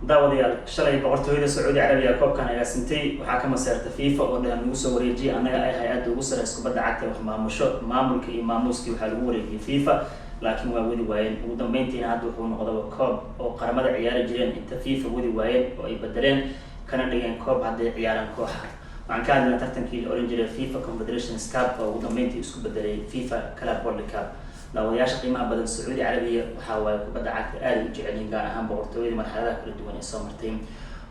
daawadayaal shalay boqortooyada Sacuudi Carabiya koobkan ayaa sintay waxaa ka masaarta FIFA oo dhan ugu soo wareejiyay anaga ay hay'adda ugu sareysa kubadda cagta wax maamusho maamulka iyo maamuuskii waxa lagu wareejiyay FIFA laakiin waa wadi waayeen ugu dambeyntiina hadda wuxuu noqday koob oo qaramada ciyaari jireen inta FIFA wadi waayeen oo ay bedeleen kana dhigeen koob hadday ciyaaraan kooxaha waxaan ka hadlaynaa tartankii la oran jiray FIFA Confederations Cup oo ugu dambeyntii isku bedelay FIFA Club World Cup daawayaasha qiimaha badan Sacuudi Carabiya waxa way kubadda cagta aad u jecel yihiin gaar ahaan boqortooyada marxaladaha kala duwan ee soo martay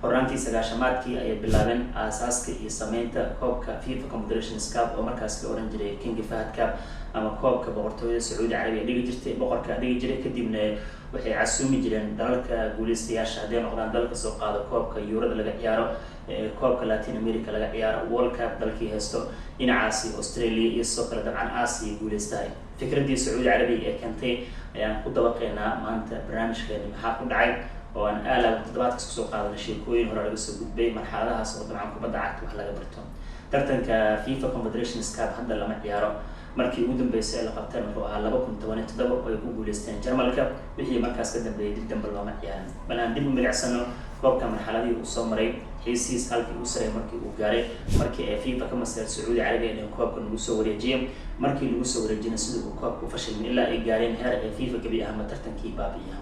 horaantii sagaashamaadkii ayay bilaabeen aasaaska iyo sameynta koobka FIFA Confederations Cup oo markaas la oran jiray King Fahd Cup ama koobka boqortooyada Sacuudi Carabiya dhigi jirtay boqorka dhigi jiray kadibna waxay casuumi jireen dalalka guuleystayaasha hadday noqdaan dalka soo qaado koobka Eurada laga ciyaaro koobka Latin America laga ciyaaro World Cup dalkii haysto dhinacaasi Australia iyo soo kala dabcan Aasiya guuleystahay fikradii Sacuudi Carabiya ee keentay ayaan ku dabaqeynaa maanta barnaamijkeena maxaa ku dhacay oo aan aalaab toddobaadka isku soo qaadanay sheekooyin hore laga soo gudbay marxaladahaas oo dabcan kubadda cagta wax laga barto tartanka FIFA Confederations Cup hadda lama ciyaaro markii ugu dambeysay la qabtay wuxuu ahaa 2017 oo ay ku guuleysteen Jarmalka wixii markaas ka dambeeyay dib dambe looma ciyaarin bal aan dib u milicsano koobka marxaladii uu soo maray xiisiis halkii uu saray markii uu gaaray markii ay FIFA ka mas'uul Sacuudi Carabiya ee koobka lagu soo wareejiyay markii lagu soo wareejiyay sidoo uu koobka u fashilmay ilaa ay gaareen heer ay FIFA gabi ahaan tartankii baabi'iyay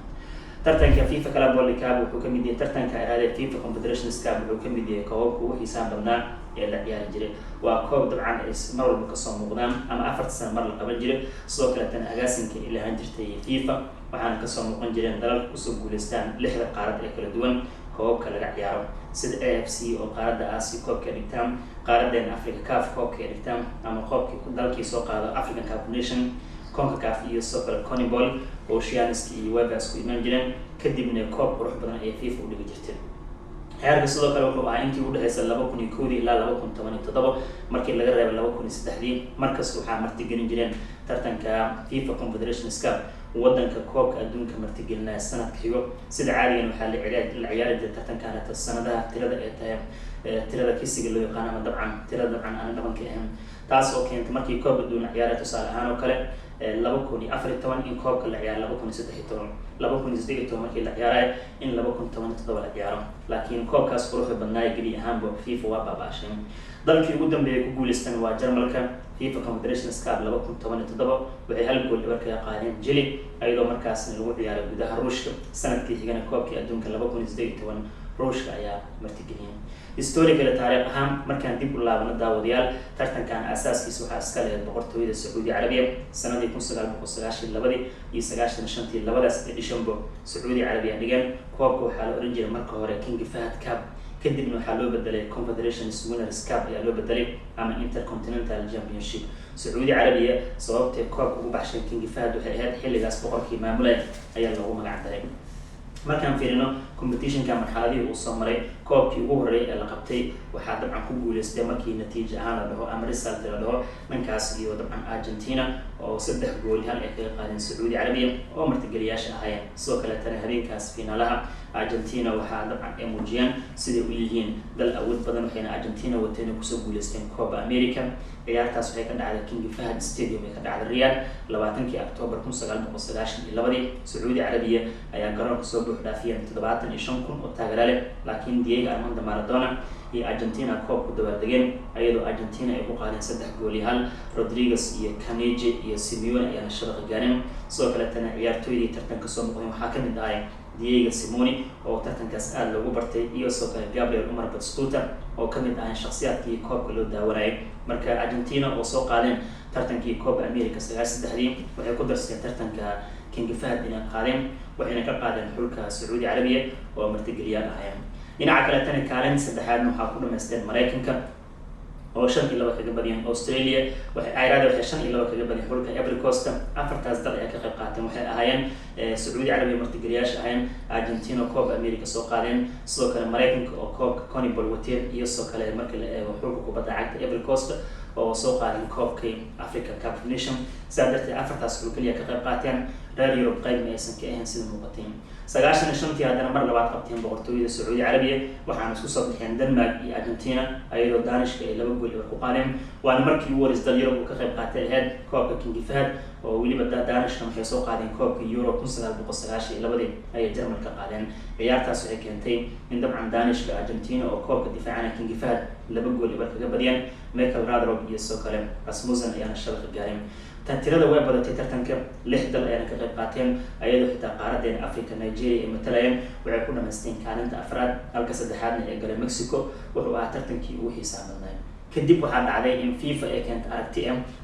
tartanka FIFA Club World Cup wuxuu ka mid yahay tartanka iraade FIFA Confederations Cup wuxuu ka mid yahay koobka ugu xiisaha badnaa ee la ciyaari jiray waa koob dabcan ay mar walba ka soo muuqdaan ama 4 sano mar la qaban jiray sidoo kale tan agaasinka ilaahan jirtay FIFA waxaana ka soo muuqan jireen dalal ku soo guuleystaan 6 qaarad ee kala duwan koobka laga ciyaaro sida AFC oo qaaradda Aasiya koobka dhigtaan qaaradda Afrika CAF koobka dhigtaan ama koobka dalkii soo qaado African Cup of Nations CONCACAF iyo soo kale CONMEBOL oo Oceaniski iyo UEFA isku iman jireen kadibna koob qurux badan ay FIFA u dhigi jirtay heerka sidoo kale wuxuu ahaa intii u dhaxaysay 2001 ilaa 2017 markii laga reebay 2003 markaas waxaa martigelin jireen tartanka FIFA Confederations Cup wadanka koobka adduunka martigelinaya sanadka xigo sida caadiyan waxaa la ciyaari jiray tartankan sanadaha tirada ee tahay tirada kisiga loo yaqaan ama dabcan tirada dabcan aan dhabanka ahayn taas oo keentay markii koob adduun ciyaaraya tusaale ahaan oo kale 2014 in koobka la ciyaaro 2013 markii la ciyaaray in 2017 la ciyaaro laakiin koobkaas quruxda badnaa geli ahaanba FIFA waa baabaashay dalkii ugu dambeeyay ku guuleysteen waa Jarmalka FIFA Confederations Cup 2017 waxay hal gool dhabar ka qaadeen Chile ayadoo markaas lagu ciyaaray gudaha Ruushka sanadkii xigana koobkii adduunka 2018 Ruushka ayaa martigeliyay historical taariikh ahaan markaan dib u laabano daawadayaal tartankan asaaskiisa waxaa iska leh boqortooyada Sacuudi Carabiya sanadii 1992 iyo 95 labadaas edishanbo Sacuudi Carabiya dhigeen koobka waxaa la oran jiray marka hore King Fahd Cup kadibna waxaa loo bedelay Confederations Winners' Cup ayaa loo bedelay ama Intercontinental Championship Sacuudi Carabiya sababtay koobka ugu baxshay King Fahd waxay ahayd xilligaas boqorkii maamulay ayaa lagu magac daray markaan fiirino competitionka marxaladii uu soo maray koobkii ugu horeeyay ee la qabtay waxaa dabcan ku guuleystay markii natiijo ahaan la dhaho ama result la dhaho dhankaas iyo dabcan Argentina oo 3 gool hal ay kaga qaadeen Sacuudi Carabiya oo martigeliyaasha ahaayeen sidoo kale tan habeenkaas finaalaha Argentina waxaa dabcan ay muujiyeen sidii u yihiin dal awood badan waxayna Argentina wateen ku soo guuleysteen Copa America ciyaartaas waxay ka dhacday King Fahd Stadium ee ka dhacday Riyadh 20 October 1992 Sacuudi Carabiya ayaa garoonka soo buux dhaafiyay 75,000 oo taageero leh laakiin Diego Armando Maradona iyo Argentina koob ku dabaaldegeen ayadoo Argentina ay ku qaadeen 3 gool iyo hal Rodriguez iyo Canege iyo Simeone ayaa shabaqa gaareen sidoo kale tan ciyaartooydii tartanka soo muuqday waxaa ka mid ah Diego Simeone oo tartankaas aad loogu bartay iyo soo kale Gabriel Umar Batistuta oo ka mid ah shakhsiyaadkii koobka loo daawanayay marka Argentina oo soo qaadeen tartankii Copa America 93 waxay ku darsadeen tartanka King Fahd inay qaadeen waxayna ka qaadeen xulka Sacuudi Carabiya oo martigeliyaal ahaayeen dhinaca kale tan kaalin saddexaad waxaa ku dhameysteen Mareykanka oo 5-2 kaga badiyeen Australia waxay ayraada waxay 5-2 kaga badiyeen xulka Ivory Coast afartaas dal ayaa ka qayb qaateen waxay ahaayeen Sacuudi Carabiya martigeliyaasha ahaayeen Argentina Copa America soo qaadeen sidoo kale Mareykanka oo koobka CONMEBOL wateen iyo soo kale markii la eego xulka kubadda cagta Ivory Coast oo soo qaadeen koobkii African Cup of Nations sadartii afartaas xul kaliya ka qayb qaateen reer Yurub qayb ma aysan ka ahayn sida muuqatay 95 haddana mar labaad qabteen boqortooyada Sacuudi Carabiya waxaana isku soo bixeen Denmark iyo Argentina ayadoo Danishka ay 2 gool ku qaadeen waana markii ugu horeysay Yurub ka qayb qaatay ahayd koobka King Fahd oo waliba Danishka waxay soo qaadeen koobka Euro 1992 ay Jarmalka qaadeen ciyaartaas waxay keentay in dabcan Danishka Argentina oo koobka difaacana King Fahd 2 gool kaga badiyeen Michael Laudrup iyo soo kale Rasmussen ayana shabaq gaareen tirada way badatay tartanka 6 dal ayana ka qayb qaateen ayadoo xitaa qaaradeen Afrika Nigeria ay matalayeen waxay ku dhamaysteen kaalinta afraad halka saddexaadna ay galeen Mexico wuxuu ahaa tartankii ugu xiisaha badnaa kadib waxaa dhacday in FIFA ay keentay aragti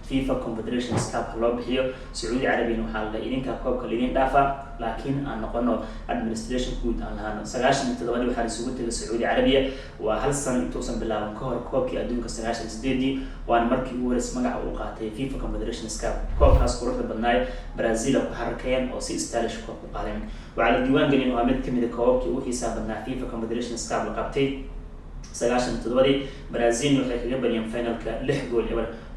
FIFA Confederations Cup loo bixiyo Saudi Arabia waxaa la idinka koobka lidin dhaafa laakiin aan noqono administration guud aan lahaano 97 waxaa isugu tagay Saudi Arabia waa hal sano intuusan bilaaban ka hor koobkii adduunka 98 waana markii ugu horeysay magaca uu qaatay FIFA Confederations Cup koobkaas quruxda badnaay Brazil ku xarakeen oo si stylish ku qaadeen waxaa la diiwaan gelin oo mid kamid ah koobkii ugu xiisaha badnaa FIFA Confederations Cup la qabtay 97 Brazil waxay kaga badiyeen finalka 6 gool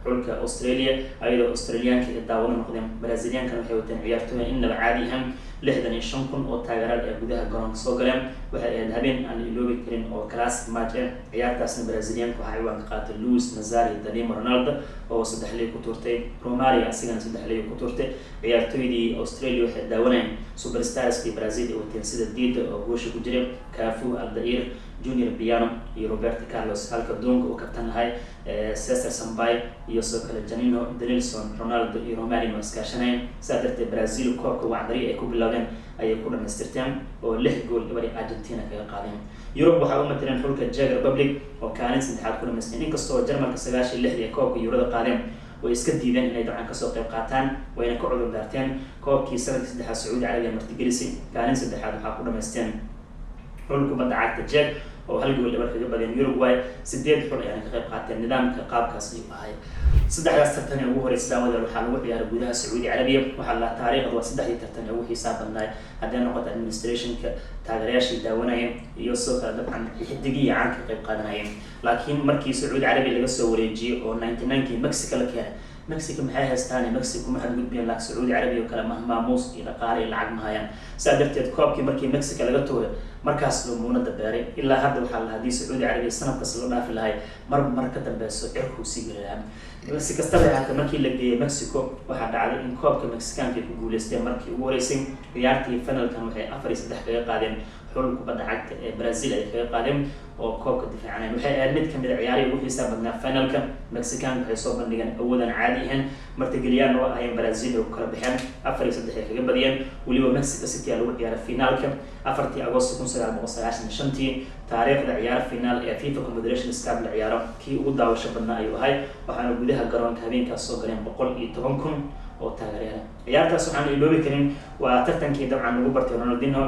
xulka Australia ayadoo Australiaanka ay daawan noqdeen Brazilianka waxay wateen ciyaartooy inaba caadi ahaan 65,000 oo taageerayaal ee gudaha garoonka soo galeen waxay ahayd habeen aan iloobi karin oo classic match ciyaartaasna Brazilianka waxa ay waan qaatay Luis Nazario Dalima Ronaldo oo 3 ku turtay Romario asigana 3 ku turtay ciyaartooydii Australia waxay daawanayeen superstars ee Brazil ee wateen sida Dida oo goosha ku jiray Cafu Aldair Junior Piano iyo Roberto Carlos halka Dunga oo kabtan ahay Cesar Sambay iyo soo kale Janino Denilson Ronaldo iyo Romario iskaashaneen sadartay Brazil koobka wacdari ay ku bilaabeen ayay ku dhamaystirteen oo 6 gool gabadha Argentina kaga qaadeen Europe waxa uu mataleen xulka Czech Republic oo kaalin saddexaad ku dhamaysteen inkastoo Jarmalka 96 ee koobka Eurada qaadeen way iska diideen inay dabcan ka soo qayb qaataan wayna ka cudur daarteen koobkii sanadkii saddexaad Saudi Arabia martigelisay kaalin saddexaad waxa ku dhamaysteen xulka badda cagta Czech oo hal gool kaga badiyeen Uruguay 8 xul ayana ka qayb qaateen nidaamka qaabkaas ay ahay saddexdaas tartan ugu horeysay daawada waxaa lagu ciyaaray gudaha Saudi Arabia waxaa la taariikhda waa saddexdii tartan ugu xiisaha badnaa haddii noqoto administrationka taageerayaashii daawanayeen iyo soo kale dabcan xidigii caan ka qayb qaadanayeen laakiin markii Saudi Arabia laga soo wareejiyay oo 99kii Mexico la keenay Mexico maxay haystaan Mexico ma had gudbiyeen laakiin Saudi Arabia kala maamuus iyo dhaqaale lacag ma hayaan sadarteed koobkii markii Mexico laga tuuray markaas loo muunada baaray ilaa hadda waxaa la hadii Saudi Arabia sanadkaas loo dhaafi lahay mar ka dambeeyso cirku sii galayaan si kastaba hata markii la geeyay Mexico waxaa dhacday in koobka Mexicaanka ku guuleysteen markii ugu horeysay ciyaartii finalkan waxay 4-3 kaga qaadeen xul kubadda cagta ee Brazil ay kaga qaadeen oo koobka difaacanay waxay ahayd mid kamid ah ciyaarihii ugu xiisaha badnaa finalka Mexican waxay soo bandhigeen awoodan caadi ahayn martigeliyaan oo ay Brazil oo kala bixeen 4-3 kaga badiyeen waliba Mexico City lagu ciyaaray finalka 4 Agosto 1995 taariikhda ciyaar final ee FIFA Confederations Cup la ciyaaro kii ugu daawasho badnaa ayuu ahay waxaana gudaha garoonka habeenkaas soo galeen 110,000 oo taageerayaal ciyaartaas waxaan iloobi karin waa tartankii dabcan lagu bartay Ronaldinho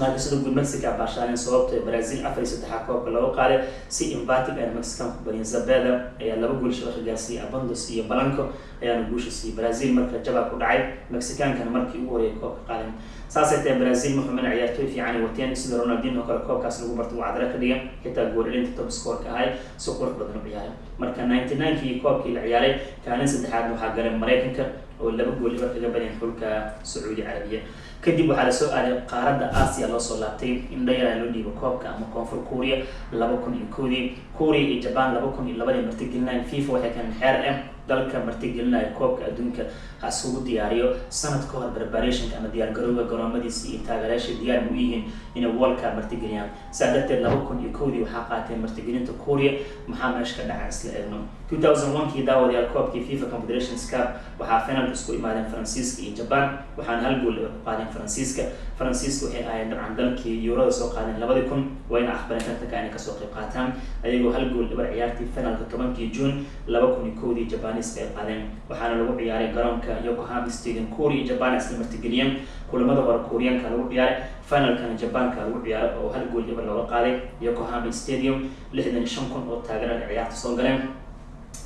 laakiin sidoo guud Mexico baashaan sababtoo Brazil 4-3 koobka lagu qaaday si emphatic ay Mexican ku badiyeen Zabeda ayaa 2 gool shabaq gaarsiiyay Abandos iyo Blanco ayaana guushiisii Brazil marka jabaa ku dhacay Mexicaankan markii ugu horeeyay koobka qaaday saasaytay Brazil muxuu ciyaartooy fiican wateen sida Ronaldinho kale koobkaas lagu bartay wacdara ka dhigay xitaa goolinta top score ka ahay si qurux badan u ciyaaray marka 99kii koobkii la ciyaaray kaalin saddexaad waxaa galay Mareykanka oo 2 gool kaga badiyeen xulka Saudi Arabia kadib waxaa la soo aaday qaaradda Aasiya loo soo laabtay in dhayar loo dhiibo koobka ama Koonfur Korea 2001 Korea iyo Japan 2002 martigelinayeen FIFA waxay kan xeer dalka martigelinaya koobka adduunka asugu diyaariyo sanad ka hor preparation ama diyaar garowga garoomadiisa iyo taageerayaasha diyaar u yihiin inay World Cup martigeliyaan saadabteed 2001 waxaa qaateen martigelinta Korea maxaa meesha ka dhacay isla eegno 2001kii daawadayaal koobkii FIFA Confederations Cup waxaa finalka isku imaadeen Faransiiska iyo Japan waxaana hal gool ka qaadeen Faransiiska waxay ahayd dabcan dalkii Euro soo qaadeen 2000 wayna aqbaleen tartanka inay ka soo qayb qaataan ayagoo hal gool dhabar ciyaartii finalka 10kii June 2001 Japan ay qaadeen waxaana lagu ciyaaray garoonka Yokohama Stadium Korea Japan isla martigeliyeen kulamada hore Koreanka lagu ciyaaray finalkan Japanka lagu ciyaaray oo hal gool dhabar looga qaaday Yokohama Stadium 65,000 oo taageerayaal ciyaarta soo galeen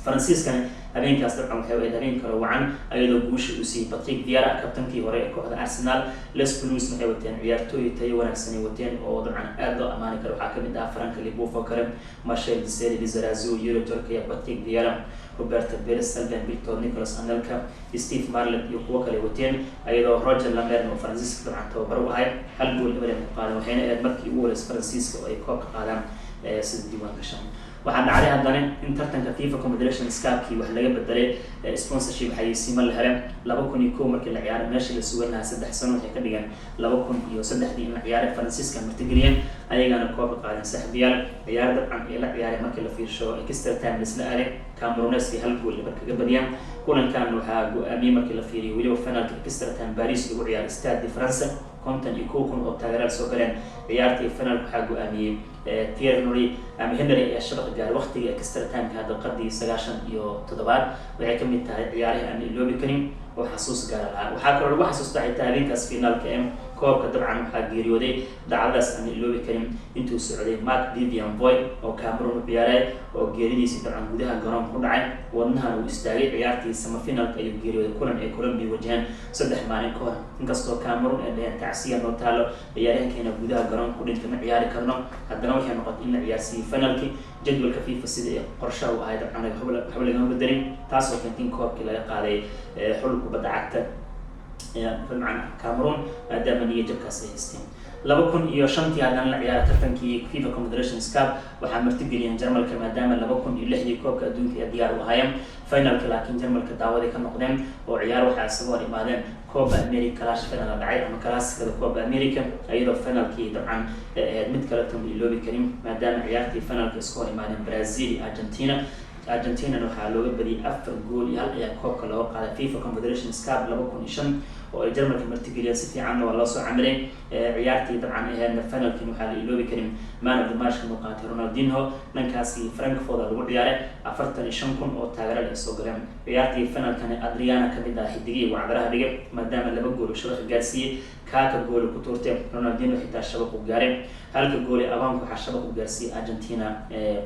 faransiiskana habeenkaas dabcan waxay ahayd habeen kale wacan ayadoo guusha uu siiyey Patrick Vieira kabtankii hore ee kooxda Arsenal. Les Blues waxay wateen ciyaartooy tayo wanaagsan ay wateen oo dabcan aad loo amaani karo. waxaa kamid ah Franck Leboeuf oo kale, Marcel Desailly, Lizarazu, Yuri Torreira, Patrick Vieira, Roberto Perez, Sylvain Victor, Nicolas Anelka, Steve Marlet iyo kuwo kale wateen ayadoo Roger Lambert oo Faransiiska dabcan tababar u ahay hal gool eber ku qaaday. waxayna ahayd markii ugu horeysay Faransiiska oo ay koob ka qaadaan sida diiwaan gashan. waxaa dhacday haddana in tartanka FIFA Confederations Cup-kii wax laga bedelay sponsorship xayeysiimo la helay 2001 markii la ciyaaray meeshii la sugan lahaa 3 sano waxay ka dhigeen 2003 in la ciyaaray Faransiiska martigeliyeen ayagana koob ka qaadeen saaxiibayaal. ciyaar dabcan ee la ciyaaray markii la fiirsho extra time la aaday Camerooneskii hal gool eber kaga badiyeen. kulankan waxaa go'aamiyey markii la fiiriyo weliba finalka extra time Paris lagu ciyaaray Stade de France konton iyo kow kun oo taageerayaal soo galeen. ciyaartii finalka waxaa go'aamiyey Thierry Henry ama Henry ee shabaq gaaray waqtiga extra time-ka daqiiqadii 97 waxay ka mid tahay ciyaaraha aan iloobi karin oo xasuus gaar ah. waxaa kaloo lagu xasuustaa xitaa habeenkaas finaalka koobka dabcan waxaa geeriyooday dhacdadaas aan iloobi karin intuu socday Marc Vivian Foy oo Cameroon u ciyaaray oo geeridiisii dabcan gudaha garoonka ku dhacay wadnahan uu istaagay. ciyaartii semifinalka ayuu geeriyooday kulan ay Colombia wajahaan 3 maalin ka hor. inkastoo Cameroon ay dhaheen tacsiya noo taalo ciyaaryahankeena gudaha garoonka ku dhintay ma ciyaari karno, haddana waxay noqotay in la ciyaarsiiyey finalkii. jadwalka FIFA sida ay qorshaha u ahayd dabcan waxba lagama bedelin taasoo keentay in koobkii laga qaaday xul kubadda cagta macna Cameroon maadaama niyad jabkaas ay haysteen. 2005 haddana la ciyaaray tartankii FIFA Confederations Cup waxaa martigeliyeen Jarmalka maadaama 2006 koobka adduunka ay diyaar u ahaayeen. finalka laakiin Jarmalka daawaday ka noqdeen oo ciyaar waxaa isagoo imaadeen Copa America clash final dhacay ama classic Copa America ayadoo finalkii dabcan mid kale tan iloobi karin maadaama ciyaartii finalka isku imaadeen Brazil iyo Argentina waxaa looga badiyay 4 gool iyo hal ayaa koobka loo qaaday FIFA Confederations Cup 2005 oo ay Jarmalka martigeliyeen si fiican waa loo soo camiray. ciyaartii dabcan ahaydna finalkii waxaa la iloobi karin man of the match ka qaatay Ronaldinho dhankaasi Frankfurt lagu ciyaaray 45 kun oo taageerayaal ay soo galeen. ciyaartii finalkana Adriana kamid ah xidigii wacdaraha dhigay maadaama 2 gool shabaq gaarsiiyey. kaaka gool ku tuurtay Ronaldinho xitaa shabaq u gaaray halka gool ee Avant waxaa shabaq u gaarsiiyey Argentina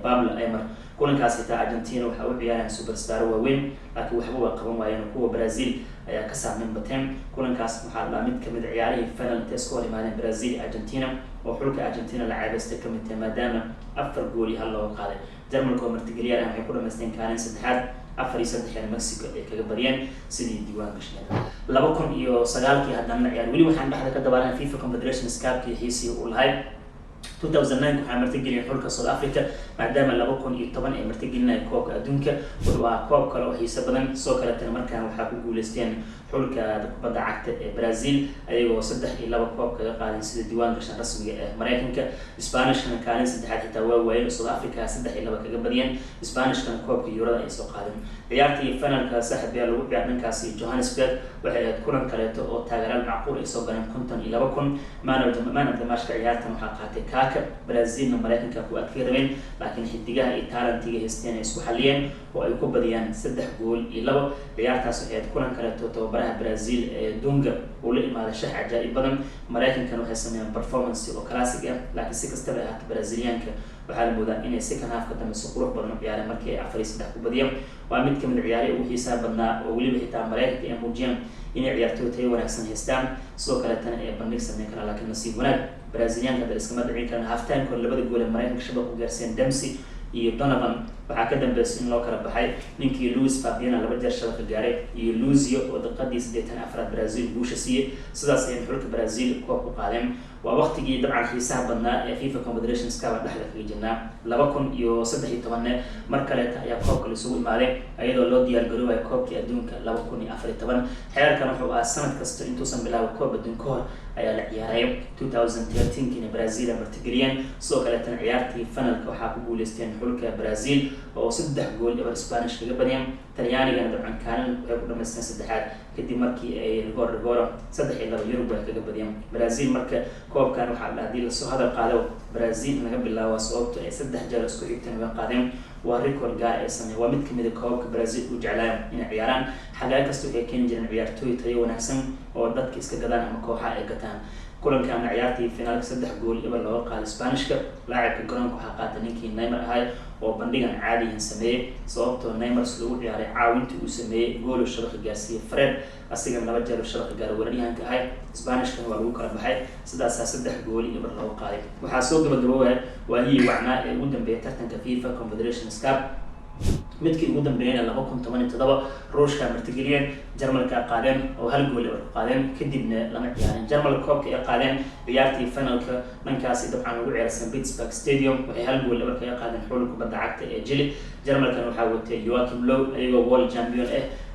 Pablo Aimar. kulankaas xitaa Argentina waxa uu ciyaarayaan superstar waaweyn laakiin waxba waa qaban waayeen kuwa Brazil ayaa ka saameyn bateen. kulankaas waxaa la mid kamid ciyaarihii final test oo imaadeen Brazil Argentina oo xulka Argentina la caabeystay kamid tahay maadaama 4 gool iyo hal loo qaaday. Jarmalka oo martigeliyay waxay ku dhameysteen kaalin saddexaad 4-3 Mexico ay kaga badiyeen sidii diiwaan gashay. 2009 haddana ciyaar weli waxaan dhaxda ka dabaalan FIFA Confederations Cup-kii xiisii uu lahayd 2009 waxaa martigeliyay xulka South Africa maadaama 2010 ay martigelinayeen koobka adduunka waa koob kale oo xiiso badan. soo kale tan markaan waxaa ku guuleysteen xulka kubadda cagta ee Brazil ayagoo 3-2 koob kaga qaadeen sida diiwaan gashan rasmiga ee Mareykanka. Isbaanishkana kaalin saddexaad xitaa waa waayeen South Africa 3-2 kaga badiyeen. Isbaanishkana koobka Eurada ay soo qaadeen. ciyaartii finalka saaxiibayaal lagu ciyaaray dhankaasi Johannesburg waxay ahayd kulan kaleeto oo taageerayaal macquul ay soo galeen 52 kun. man of the match ka ciyaartan waxaa qaatay Kaka. Brazilna Mareykanka ku adkeeyeen laakiin xidigaha iyo talentiga haysteen ay isku xaliyeen oo ay ku badiyaan 3 gool iyo 2. ciyaartaas waxay ahayd kulan kaleeto tababaraha Brazil ee Dunga oo la imaaday shax ajaa'ib badan. Mareykankana waxay sameeyeen performance oo classic ah laakiin si kastaba ah Brazilianka waxaa la moodaa inay second half ka dambe si qurux badan u ciyaareen markii ay 4-3 ku badiyeen. waa mid kamid ciyaarihii ugu xiisaha badnaa oo weliba xitaa Mareykanka ay muujiyeen inay ciyaartooy tayo wanaagsan haystaan sidoo kale tan ay bandhig sameyn karaan laakiin nasiib wanaag Brazilianka hadda iskama dhicin karaan. half time kor labada gool ee Mareykanka shabaq u gaarsiiyeen Dempsey iyo Donovan waxaa ka dambeysay in loo kala baxay ninkii Luis Fabiano 2 jeer shabaq gaaray iyo Luzio oo daqiiqadii 84 Brazil guusha siiyay. sidaas ay xulka Brazil koob ku qaadeen. waa waqtigii dabcan xiisaha badnaa ee FIFA Confederations Cup dhexda kaga jirnaa. 2013 mar kale ayaa koobka la isugu imaaday ayadoo loo diyaar garoobay koobkii adduunka 2014. xeerkan wuxuu ahaa sanad kasta intuusan bilaabo koob adduunka hor ayaa la ciyaaray. 2013 Brazil martigeliyeen sidoo kale tan ciyaartii finalka waxaa ku guuleysteen xulka Brazil oo 3 gool eber Spanish kaga badiyeen. Talyaanigana dabcan kaalin waxay ku dhameysteen saddexaad kadib markii ay rigor 3-2 Uruguay kaga badiyeen. Brazil marka koobkan waxaa la hadii la soo hadal qaado Brazil laga bilaabo sababtoo ay 3 jeer isku xigteen uga qaadeen. waa record gaar ay sameeyay waa mid kamid ah koobka Brazil u jeclaan inay ciyaaraan xagaa kasta waxay keen jireen ciyaartooy tayo wanaagsan oo dadka iska gadaan ama kooxaha ay gataan. kulankan ciyaartii finaalka 3 gool iba loo qaaday Isbaanishka laacibka garoonka waxa qaatay ninkii Neymar ahay oo bandhigan caadiyan sameeyay sababtoo Neymar lagu ciyaaray caawintii uu sameeyay gool shabaqa gaarsiiyay Fred asiga laba jeer shabaqa gaar weeraryahanka ahay Isbaanishka waa lagu kala baxay sidaas 3 gool iba loo qaaday waxa soo gabagaboway waayii wacnaa ee ugu dambeeyay tartanka FIFA Confederations Cup midkii ugu dambeeyay 2017 Ruushka martigeliyeen Jarmalka qaadeen oo hal gool ay qaadeen kadibna lama ciyaarin Jarmalka koobka ay qaadeen ciyaartii finalka dhankaas dabcan lagu ciyaaray St. Petersburg Stadium waxay hal gool ay qaadeen xulka kubadda cagta ee Chile Jarmalka waxa watay Joachim Löw ayagoo world champion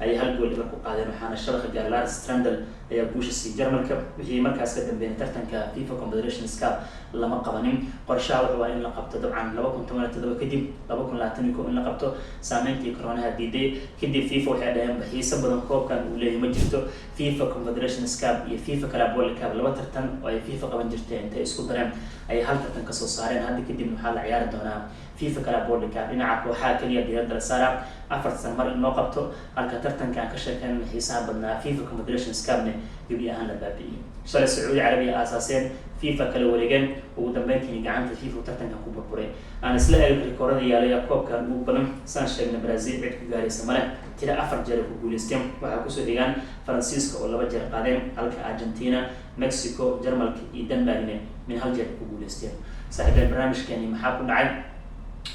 ay hal gool ay ku qaadeen waxaana shabaqa gaar Lars Strandl ayaa guusha si Jarmalka wixii markaas ka dambeeyay tartanka FIFA Confederations Cup lama qabanin qorshaha waa in la qabto dabcan 2017 kadib 2021 in la qabto saameyntii corona diiday kadib FIFA waxay dhaheen xiisa badan koobkan uu leeyahay ma jirto FIFA Confederations Cup iyo FIFA Club World Cup laba tartan oo ay FIFA qaban jirtay intay isku dareen ay hal tartan ka soo saareen hadda kadib waxaa la ciyaari doonaa FIFA Club World Cup dhinaca kooxaha kaliya diiradda la saaraa 4 sano mar in loo qabto halka tartankan ka sheekan xiisaha badnaa FIFA Confederations Cup gebi ahaan la baabi'iyay shalay Sacuudi Carabiya aasaaseen FIFA kala wareegeen ugu dambeyntii gacanta FIFA tartanka ku burburay aan isla eegay rikoorada yaalay koobka ugu badan san sheegna Brazil cid ku gaaraysa male tira 4 jeer ku guuleysteen waxa ku soo dhigaan Faransiiska oo 2 jeer qaadeen halka Argentina Mexico Jarmalka iyo Denmark min hal jeer ku guuleysteen saaxiibada barnaamijkeeni maxaa ku dhacay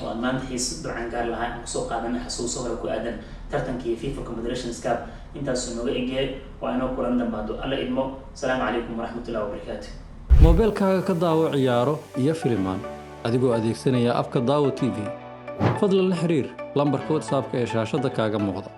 oo maanta xiis ducan gaar lahaa aan soo qaadanay xasuuso hore ku aadan tartankii FIFA Confederations Cup intaas nooga eegay waa inoo kulan dambaado alla idmo salaamu calaykum waraxmatullaahi wabarakaatuh moobilkaaga ka daawo ciyaaro iyo filimaan adigoo adeegsanaya abka Daawo TV fadlan la xiriir lambarka WhatsApp-ka ee shaashada kaaga muuqda